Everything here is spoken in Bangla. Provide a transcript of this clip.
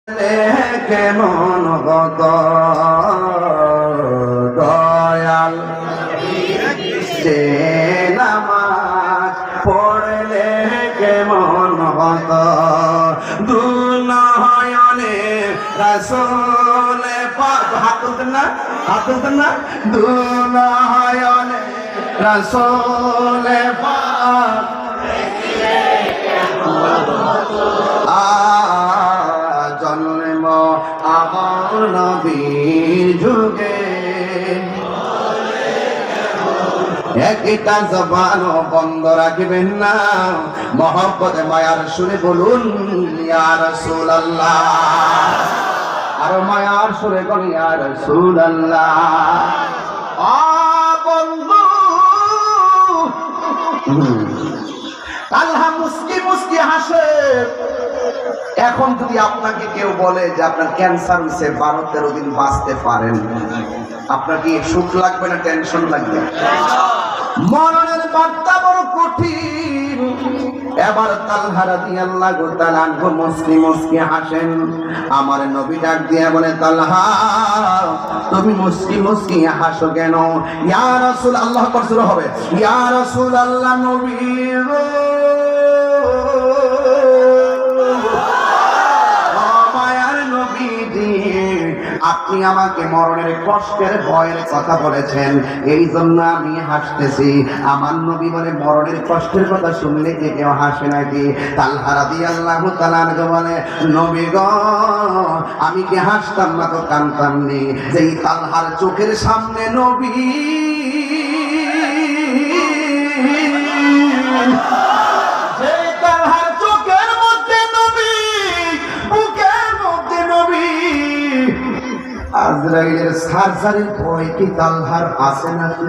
কেমন গত দয়াল যে নামাজ পড়লে কেমন হত দুনয়নে রাসূলে পাক হাত তুলতেন না দুনয়নে রাসূলে পাক জন্ম আমার নবীর যুগে একটা জবান বন্ধ রাখবেন না মহব্বতে মায়ার সুরে বলুন ইয়া রাসূলুল্লাহ আর মায়ার সুরে বলুন ইয়া রাসূলুল্লাহ বন্ধু আল্লাহ মুস্কি হাসে এখন যদি আপনাকে কেউ বলে যে আপনার ক্যান্সার হয়েছে 12-13 দিন বাঁচতে পারেন আপনার কি সুখ লাগবে না টেনশন লাগবে মরণের বার্তা বড় কঠিন এবার তালহা রাদিয়াল্লাহু তাআলা আনহু মুস্কি হাসেন আমার নবী ডাক দিয়ে বলে তালহা তুমি মুস্কি হাসো কেন ইয়া রাসূল আল্লাহ আকবার হবে ইয়া রাসূলুল্লাহ নবী আপনি আমাকে মরণের কষ্টের ভয়ের কথা বলেছেন এই জন্য আমি হাসতেছি আমার নবী বলে মরণের কষ্টের কথা শুনলে কি কেউ হাসে নাকি তালহা রাদিয়াল্লাহু তাআলা বলে নবী গো আমি কি হাসতাম না তো কাঁদতাম নি যেই তালহার চোখের সামনে নবী আজরাইলের সার্জারির ভয় কি তালহার আছে নাকি